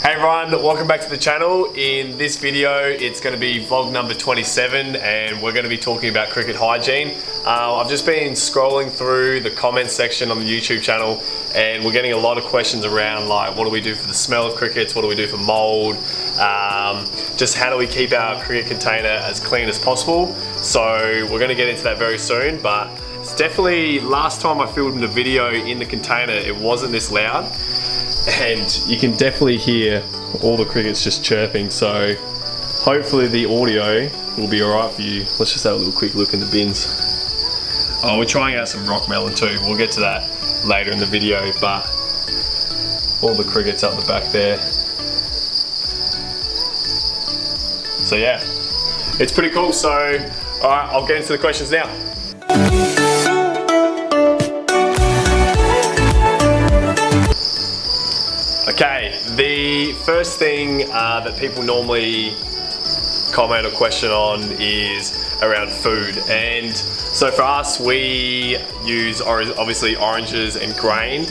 Hey everyone, welcome back to the channel. In this video, it's going to be vlog number 27 and we're going to be talking about cricket hygiene. I've just been scrolling through the comments section on the YouTube channel and we're getting a lot of questions around like what do we do for the smell of crickets, what do we do for mold, just how do we keep our cricket container as clean as possible. So we're going to get into that very soon, but it's definitely, last time I filmed a video in the container it wasn't this loud. And you can definitely hear all the crickets just chirping, so hopefully the audio will be alright for you. Let's just have a little quick look in the bins. Oh, we're trying out some rock melon too. We'll get to that later in the video, but all the crickets up the back there. So yeah, it's pretty cool. So alright, I'll get into the questions now. Okay, the first thing that people normally comment or question on is around food. And so for us, we use obviously oranges and grain.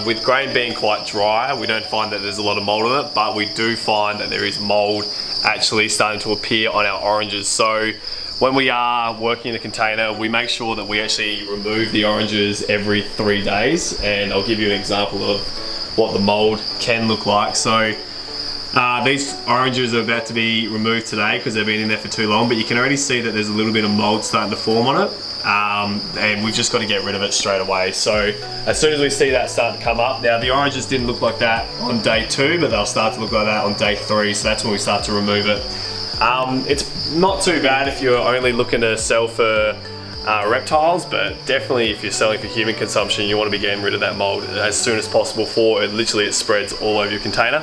With grain being quite dry, we don't find that there's a lot of mold in it, but we do find that there is mold actually starting to appear on our oranges. So when we are working in the container, we make sure that we actually remove the oranges every 3 days. And I'll give you an example of what the mold can look like. So these oranges are about to be removed today because they've been in there for too long, but you can already see that there's a little bit of mold starting to form on it, and we've just got to get rid of it straight away. So as soon as we see that start to come up, now the oranges didn't look like that on day 2, but they'll start to look like that on day 3, so that's when we start to remove it. It's not too bad if you're only looking to sell for reptiles, but definitely if you're selling for human consumption, you want to be getting rid of that mold as soon as possible before it spreads all over your container.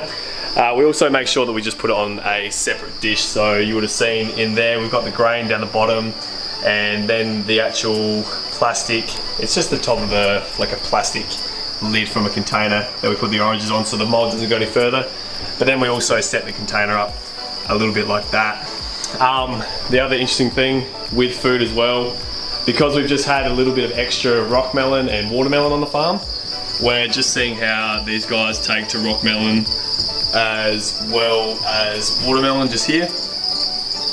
We also make sure that we just put it on a separate dish. So you would have seen in there we've got the grain down the bottom and then the actual plastic. It's just the top of a plastic lid from a container that we put the oranges on so the mold doesn't go any further. But then we also set the container up a little bit like that. The other interesting thing with food as well, because we've just had a little bit of extra rock melon and watermelon on the farm, we're just seeing how these guys take to rock melon as well as watermelon just here.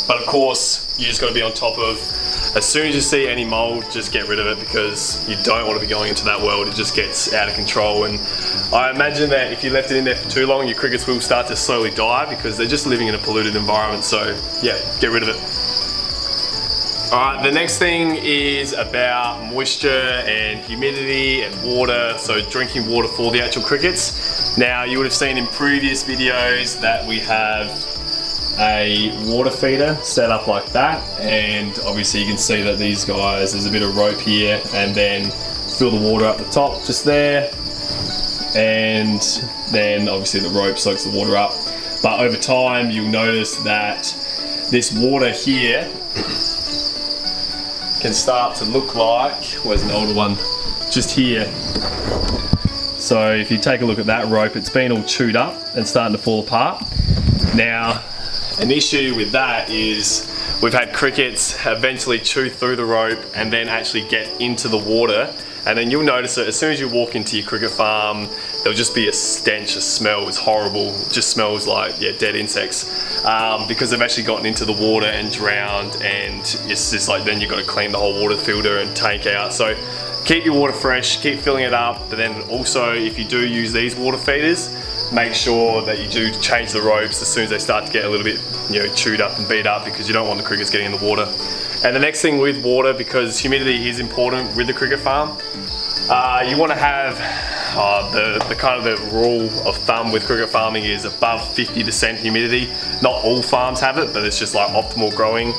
But of course, you just got to be on top of, as soon as you see any mold, just get rid of it, because you don't want to be going into that world. It just gets out of control, and I imagine that if you left it in there for too long, your crickets will start to slowly die because they're just living in a polluted environment. So yeah, get rid of it. Alright, the next thing is about moisture and humidity and water, so drinking water for the actual crickets. Now you would have seen in previous videos that we have a water feeder set up like that, and obviously you can see that these guys, there's a bit of rope here, and then fill the water up the top just there, and then obviously the rope soaks the water up. But over time you'll notice that this water here can start to look like, where's an older one, just here. So if you take a look at that rope, it's been all chewed up and starting to fall apart. Now, an issue with that is we've had crickets eventually chew through the rope and then actually get into the water, and then you'll notice that as soon as you walk into your cricket farm, there'll just be a stench, a smell. It's horrible. It just smells like dead insects, because they've actually gotten into the water and drowned, and it's just like then you've got to clean the whole water filter and tank out. So keep your water fresh, keep filling it up, but then also if you do use these water feeders, make sure that you do change the ropes as soon as they start to get a little bit chewed up and beat up, because you don't want the crickets getting in the water. And the next thing with water, because humidity is important with the cricket farm, you want to have the kind of the rule of thumb with cricket farming is above 50% humidity. Not all farms have it, but it's just like optimal growing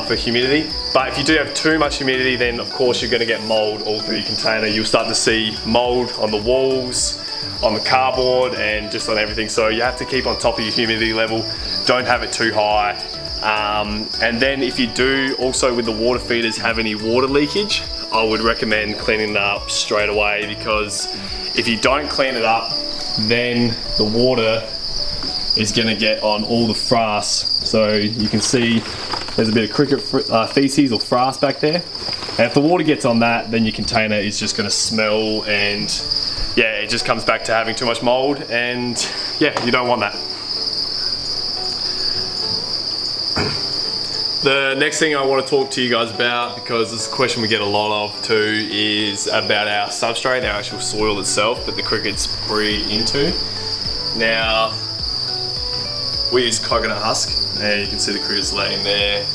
for humidity. But if you do have too much humidity, then of course you're going to get mold all through your container. You'll start to see mold on the walls, on the cardboard, and just on everything. So you have to keep on top of your humidity level. Don't have it too high. And then if you do also with the water feeders have any water leakage, I would recommend cleaning it up straight away, because if you don't clean it up, then the water is going to get on all the frass. So you can see there's a bit of cricket feces or frass back there, and if the water gets on that, then your container is just going to smell and yeah, it just comes back to having too much mold, and yeah, you don't want that. The next thing I want to talk to you guys about, because this is a question we get a lot of too, is about our substrate, our actual soil itself that the crickets breed into. Now, we use coconut husk, and you can see the crickets laying there.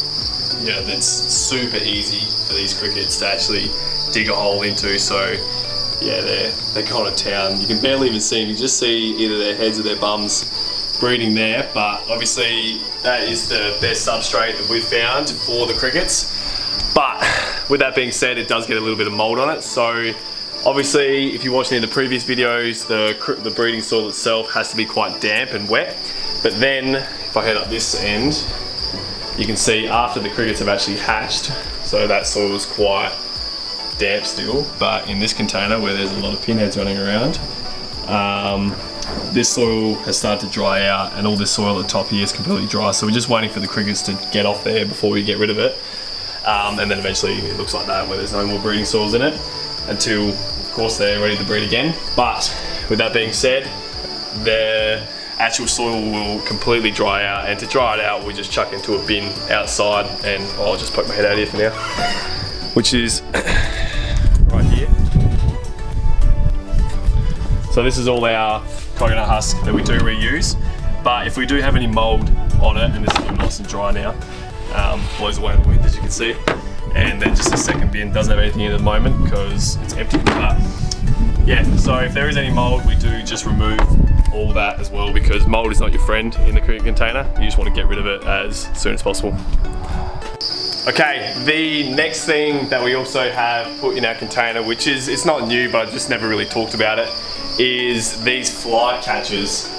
You know, that's super easy for these crickets to actually dig a hole into, so yeah, they're kind of town. You can barely even see them, you just see either their heads or their bums breeding there, but obviously that is the best substrate that we've found for the crickets. But with that being said, it does get a little bit of mold on it, so obviously if you're watching in the previous videos, the breeding soil itself has to be quite damp and wet. But then if I head up this end, you can see after the crickets have actually hatched, so that soil is quite damp still, but in this container where there's a lot of pinheads running around, this soil has started to dry out, and all this soil at the top here is completely dry, so we're just waiting for the crickets to get off there before we get rid of it. And then eventually it looks like that, where there's no more breeding soils in it, until of course they're ready to breed again. But with that being said, the actual soil will completely dry out, and to dry it out we just chuck into a bin outside, and I'll just poke my head out here for now, which is right here. So this is all our coconut husk that we do reuse, but if we do have any mold on it, and this is all nice and dry now, blows away in the wind as you can see, and then just the second bin doesn't have anything in at the moment because it's empty. But yeah, so if there is any mold, we do just remove all that as well, because mold is not your friend in the cricket container. You just want to get rid of it as soon as possible. Okay, the next thing that we also have put in our container, which is, it's not new, but I just never really talked about it, is these fly catchers.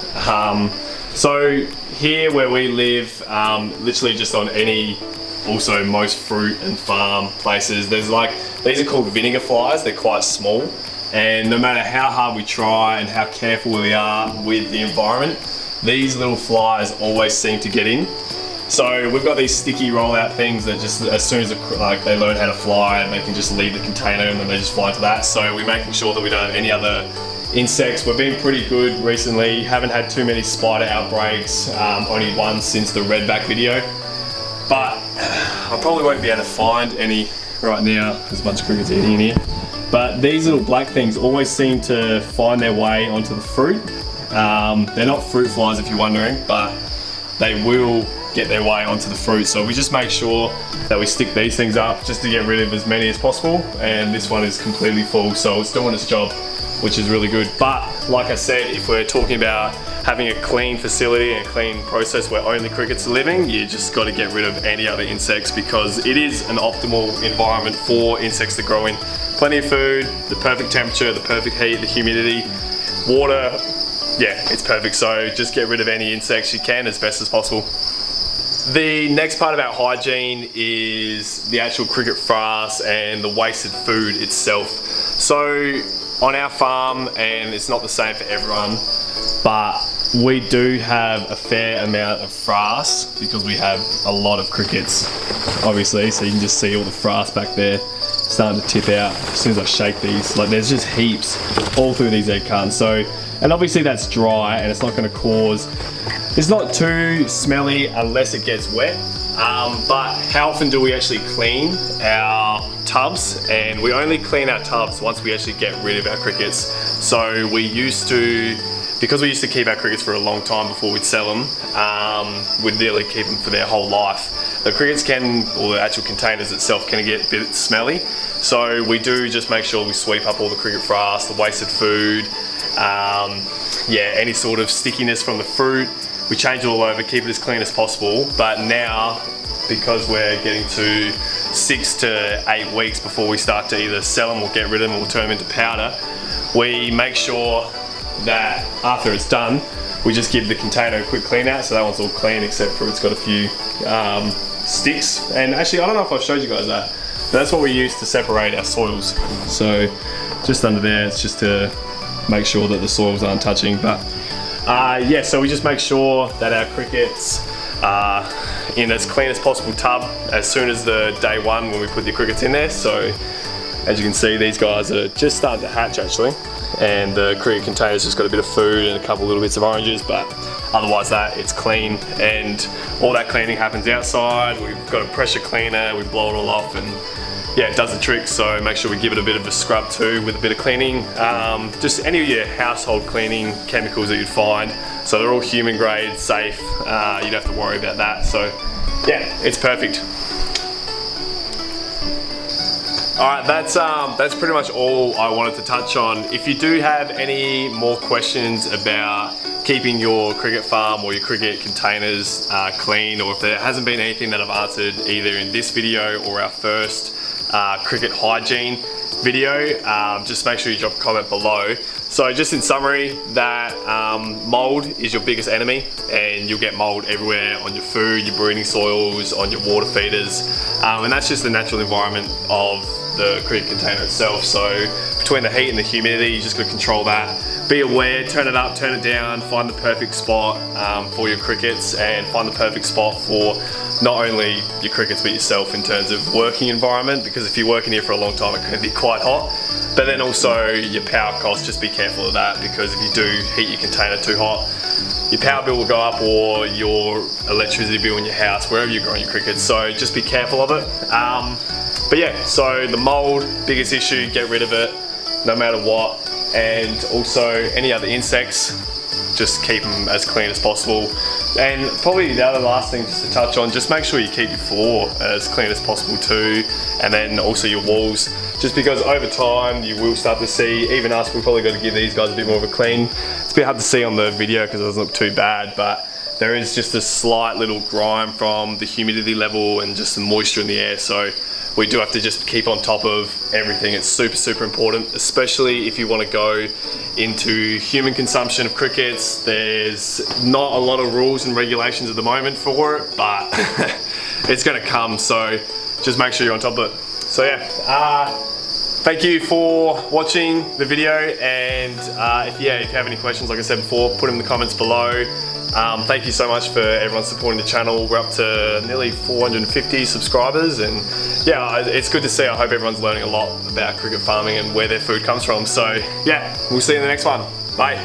So here where we live, literally just on also most fruit and farm places, there's like, these are called vinegar flies. They're quite small, and no matter how hard we try and how careful we are with the environment, these little flies always seem to get in. So we've got these sticky rollout things that just, as soon as they learn how to fly, and they can just leave the container and then they just fly into that. So we're making sure that we don't have any other insects. We've been pretty good recently, haven't had too many spider outbreaks, only one since the redback video. But I probably won't be able to find any right now, there's a bunch of crickets eating in here. But these little black things always seem to find their way onto the fruit. They're not fruit flies if you're wondering, but they will get their way onto the fruit. So we just make sure that we stick these things up just to get rid of as many as possible. And this one is completely full, so it's doing its job, which is really good. But like I said, if we're talking about having a clean facility and a clean process where only crickets are living, you just got to get rid of any other insects, because it is an optimal environment for insects to grow in. Plenty of food, the perfect temperature, the perfect heat, the humidity, water, yeah, it's perfect. So just get rid of any insects you can as best as possible. The next part about hygiene is the actual cricket frass and the wasted food itself. So on our farm, and it's not the same for everyone, but we do have a fair amount of frass because we have a lot of crickets, obviously. So you can just see all the frass back there starting to tip out as soon as I shake these. Like, there's just heaps all through these egg cartons. So, and obviously that's dry and it's not going to cause, it's not too smelly unless it gets wet. But how often do we actually clean our tubs? And we only clean our tubs once we actually get rid of our crickets. So we used to, because we used to keep our crickets for a long time before we'd sell them, we'd nearly keep them for their whole life. The crickets can, or the actual containers itself, can get a bit smelly. So we do just make sure we sweep up all the cricket frass, the wasted food, yeah, any sort of stickiness from the fruit. We change it all over, keep it as clean as possible. But now, because we're getting to 6 to 8 weeks before we start to either sell them or get rid of them or turn them into powder, we make sure that after it's done, we just give the container a quick clean out. So that one's all clean except for it's got a few sticks. And actually, I don't know if I've showed you guys that, but that's what we use to separate our soils. So just under there, it's just to make sure that the soils aren't touching. But yeah, so we just make sure that our crickets are in as clean as possible tub as soon as the day one when we put the crickets in there. So as you can see, these guys are just starting to hatch actually. and the cricket container's just got a bit of food and a couple little bits of oranges, but otherwise it's clean, and all that cleaning happens outside. We've got a pressure cleaner, we blow it all off, and yeah, it does the trick. So make sure we give it a bit of a scrub too with a bit of cleaning. Just any of your household cleaning chemicals that you'd find. So they're all human grade, safe. You don't have to worry about that. So yeah, it's perfect. Alright, that's pretty much all I wanted to touch on. If you do have any more questions about keeping your cricket farm or your cricket containers clean, or if there hasn't been anything that I've answered either in this video or our first cricket hygiene video, just make sure you drop a comment below. So just in summary, that mold is your biggest enemy, and you'll get mold everywhere on your food, your breeding soils, on your water feeders, and that's just the natural environment of the cricket container itself. So between the heat and the humidity, you just got to control that. Be aware, turn it up, turn it down, find the perfect spot for your crickets, and find the perfect spot for not only your crickets but yourself in terms of working environment, because if you're working here for a long time it can be quite hot. But then also your power costs, just be careful of that, because if you do heat your container too hot, your power bill will go up, or your electricity bill in your house, wherever you're growing your crickets. So just be careful of it. But yeah, so the mold, biggest issue, get rid of it no matter what. And also any other insects, just keep them as clean as possible. And probably the other last thing just to touch on, just make sure you keep your floor as clean as possible too, and then also your walls, just because over time you will start to see, even us, we've probably got to give these guys a bit more of a clean. It's a bit hard to see on the video because it doesn't look too bad, but there is just a slight little grime from the humidity level and just the moisture in the air. So we do have to just keep on top of everything. It's super important, especially if you want to go into human consumption of crickets. There's not a lot of rules and regulations at the moment for it, but it's going to come, so just make sure you're on top of it. So yeah, thank you for watching the video, and if you have any questions, like I said before, put them in the comments below. Thank you so much for everyone supporting the channel. We're up to nearly 450 subscribers, and yeah, it's good to see. I hope everyone's learning a lot about cricket farming and where their food comes from. So yeah, we'll see you in the next one. Bye.